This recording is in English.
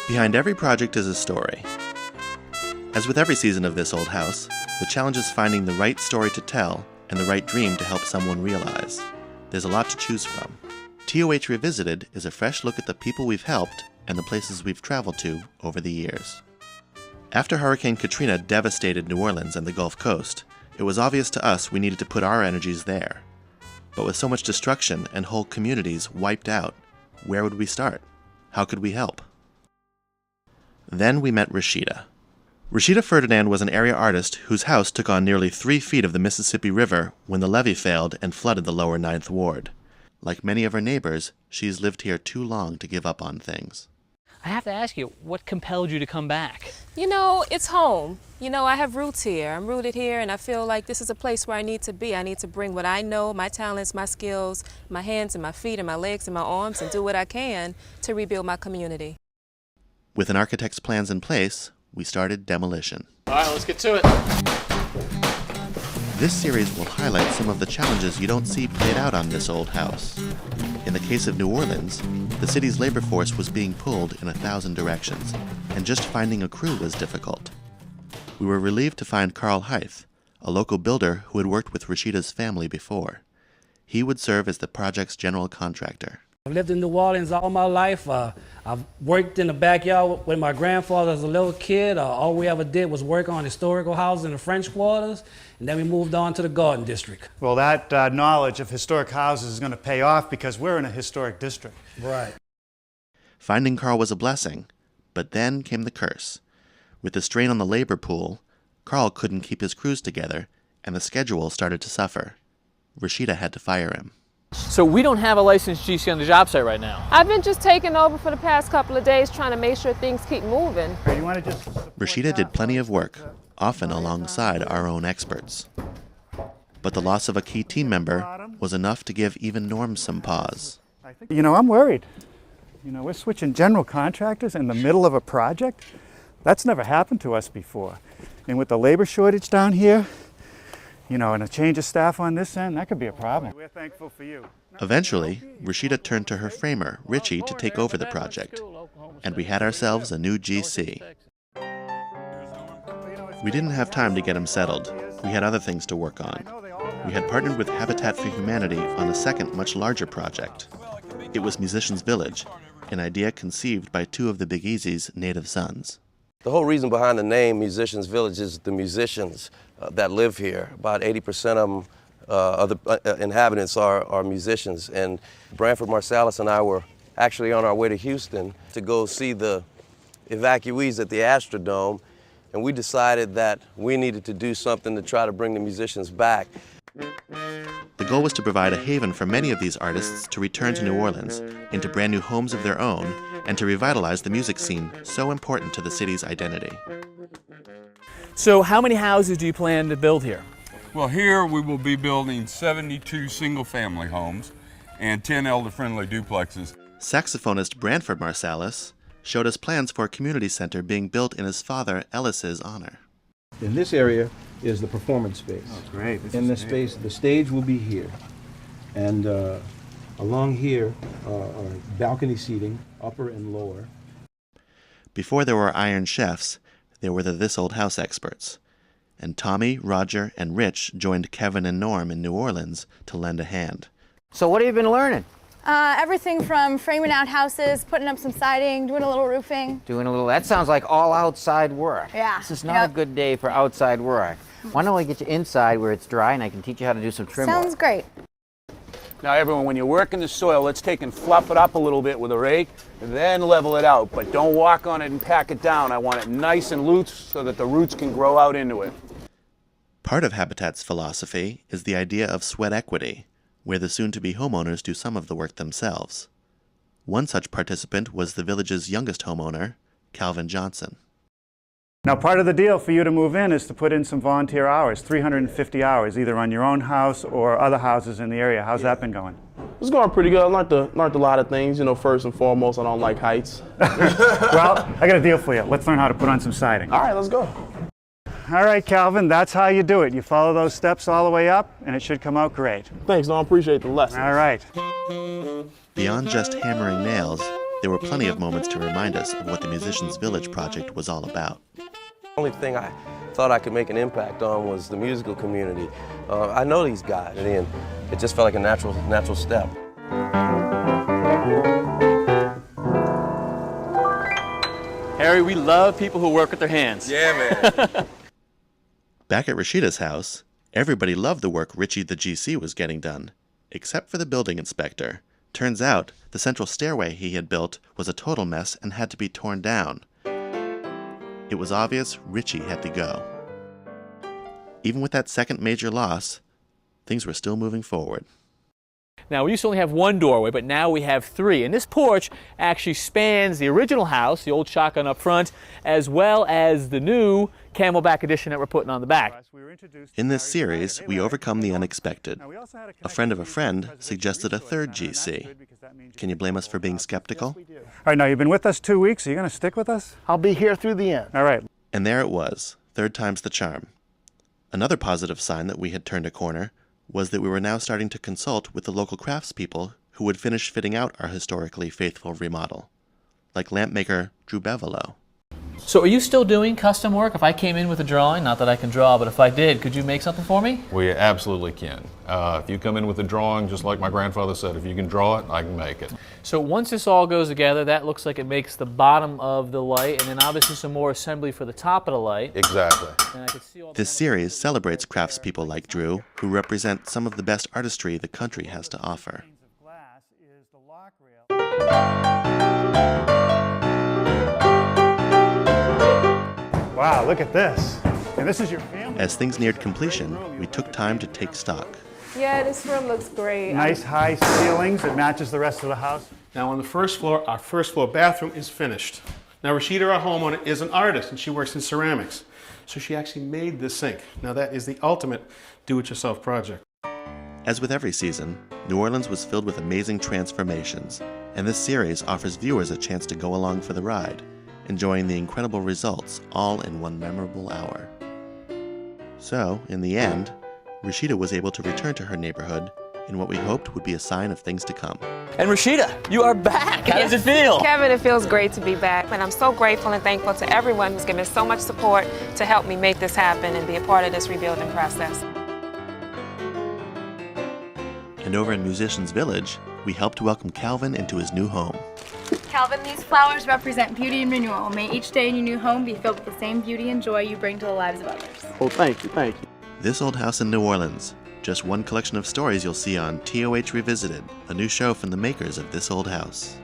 Behind every project is a story. As with every season of This Old House, the challenge is finding the right story to tell and the right dream to help someone realize. There's a lot to choose from. TOH Revisited is a fresh look at the people we've helped and the places we've traveled to over the years. After Hurricane Katrina devastated New Orleans and the Gulf Coast, it was obvious to us we needed to put our energies there. But with so much destruction and whole communities wiped out, where would we start? How could we help? Then we met Rashida. Rashida Ferdinand was an area artist whose house took on nearly 3 feet of the Mississippi River when the levee failed and flooded the lower 9th Ward. Like many of her neighbors, she's lived here too long to give up on things. I have to ask you, what compelled you to come back? You know, it's home. You know, I have roots here. I'm rooted here, and I feel like this is a place where I need to be. I need to bring what I know, my talents, my skills, my hands and my feet and my legs and my arms, and do what I can to rebuild my community. With an architect's plans in place, we started demolition. All right, let's get to it. This series will highlight some of the challenges you don't see played out on This Old House. In the case of New Orleans, the city's labor force was being pulled in 1,000 directions, and just finding a crew was difficult. We were relieved to find Carl Heith, a local builder who had worked with Rashida's family before. He would serve as the project's general contractor. I've lived in New Orleans all my life. I've worked in the backyard with my grandfather as a little kid. All we ever did was work on historical houses in the French Quarters, and then we moved on to the Garden District. Well, that knowledge of historic houses is going to pay off because we're in a historic district. Right. Finding Carl was a blessing, but then came the curse. With the strain on the labor pool, Carl couldn't keep his crews together, and the schedule started to suffer. Rashida had to fire him. So we don't have a licensed GC on the job site right now. I've been just taking over for the past couple of days, trying to make sure things keep moving. You want to just Rashida did plenty of work, often alongside our own experts. But the loss of a key team member was enough to give even Norm some pause. You know, I'm worried. You know, we're switching general contractors in the middle of a project. That's never happened to us before. And with the labor shortage down here, you know, and a change of staff on this end, that could be a problem. We're thankful for you. Eventually, Rashida turned to her framer, Richie, to take over the project, and we had ourselves a new GC. We didn't have time to get him settled. We had other things to work on. We had partnered with Habitat for Humanity on a second, much larger project. It was Musicians Village, an idea conceived by 2 of the Big Easy's native sons. The whole reason behind the name Musicians Village is the musicians that live here. About 80% of the inhabitants are musicians. And Branford Marsalis and I were actually on our way to Houston to go see the evacuees at the Astrodome. And we decided that we needed to do something to try to bring the musicians back. The goal was to provide a haven for many of these artists to return to New Orleans, into brand new homes of their own, and to revitalize the music scene so important to the city's identity. So how many houses do you plan to build here? Well, here we will be building 72 single-family homes and 10 elder-friendly duplexes. Saxophonist Branford Marsalis showed us plans for a community center being built in his father Ellis's honor. In this area is the performance space. Oh, great. In this space, the stage will be here. And along here are balcony seating, upper and lower. Before there were Iron Chefs, there were the This Old House experts. And Tommy, Roger, and Rich joined Kevin and Norm in New Orleans to lend a hand. So what have you been learning? Everything from framing out houses, putting up some siding, doing a little roofing. That sounds like all outside work. Yeah. This is not a good day for outside work. Why don't we get you inside where it's dry and I can teach you how to do some trim work? Sounds great. Now everyone, when you work in the soil, let's take and fluff it up a little bit with a rake, and then level it out. But don't walk on it and pack it down. I want it nice and loose so that the roots can grow out into it. Part of Habitat's philosophy is the idea of sweat equity, where the soon-to-be homeowners do some of the work themselves. One such participant was the village's youngest homeowner, Calvin Johnson. Now, part of the deal for you to move in is to put in some volunteer hours, 350 hours, either on your own house or other houses in the area. How's that been going? It's going pretty good. I learned a lot of things. You know, first and foremost, I don't like heights. Well, I got a deal for you. Let's learn how to put on some siding. All right, let's go. All right, Calvin, that's how you do it. You follow those steps all the way up, and it should come out great. Thanks, Don. Appreciate the lesson. All right. Beyond just hammering nails, there were plenty of moments to remind us of what the Musicians Village project was all about. The only thing I thought I could make an impact on was the musical community. I know these guys, and it just felt like a natural step. Harry, we love people who work with their hands. Yeah, man. Back at Rashida's house, everybody loved the work Richie the GC was getting done, except for the building inspector. Turns out, the central stairway he had built was a total mess and had to be torn down. It was obvious Richie had to go. Even with that second major loss, things were still moving forward. Now, we used to only have one doorway, but now we have three. And this porch actually spans the original house, the old shotgun up front, as well as the new Camelback edition that we're putting on the back. In this series, we overcome the unexpected. A friend of a friend suggested a third GC. Can you blame us for being skeptical? All right, now you've been with us 2 weeks. Are you going to stick with us? I'll be here through the end. All right. And there it was, third time's the charm. Another positive sign that we had turned a corner was that we were now starting to consult with the local craftspeople who would finish fitting out our historically faithful remodel, like lamp maker Drew Bevelow. So are you still doing custom work? If I came in with a drawing, not that I can draw, but if I did, could you make something for me? We absolutely can. If you come in with a drawing, just like my grandfather said, if you can draw it, I can make it. So once this all goes together, that looks like it makes the bottom of the light, and then obviously some more assembly for the top of the light. Exactly. And I could see all This series celebrates craftspeople like Drew, who represent some of the best artistry the country has to offer. Wow, look at this. And this is your family. As things neared completion, we took time to take stock. Yeah, this room looks great. Nice high ceilings. It matches the rest of the house. Now on the first floor, our first floor bathroom is finished. Now Rashida, our homeowner, is an artist and she works in ceramics. So she actually made this sink. Now that is the ultimate do-it-yourself project. As with every season, New Orleans was filled with amazing transformations, and this series offers viewers a chance to go along for the ride, enjoying the incredible results all in one memorable hour. So, in the end, Rashida was able to return to her neighborhood in what we hoped would be a sign of things to come. And Rashida, you are back. How does it feel? Kevin, it feels great to be back. And I'm so grateful and thankful to everyone who's given so much support to help me make this happen and be a part of this rebuilding process. And over in Musicians Village, we helped welcome Calvin into his new home. Calvin, these flowers represent beauty and renewal. May each day in your new home be filled with the same beauty and joy you bring to the lives of others. Oh, thank you, thank you. This Old House in New Orleans, just one collection of stories you'll see on TOH Revisited, a new show from the makers of This Old House.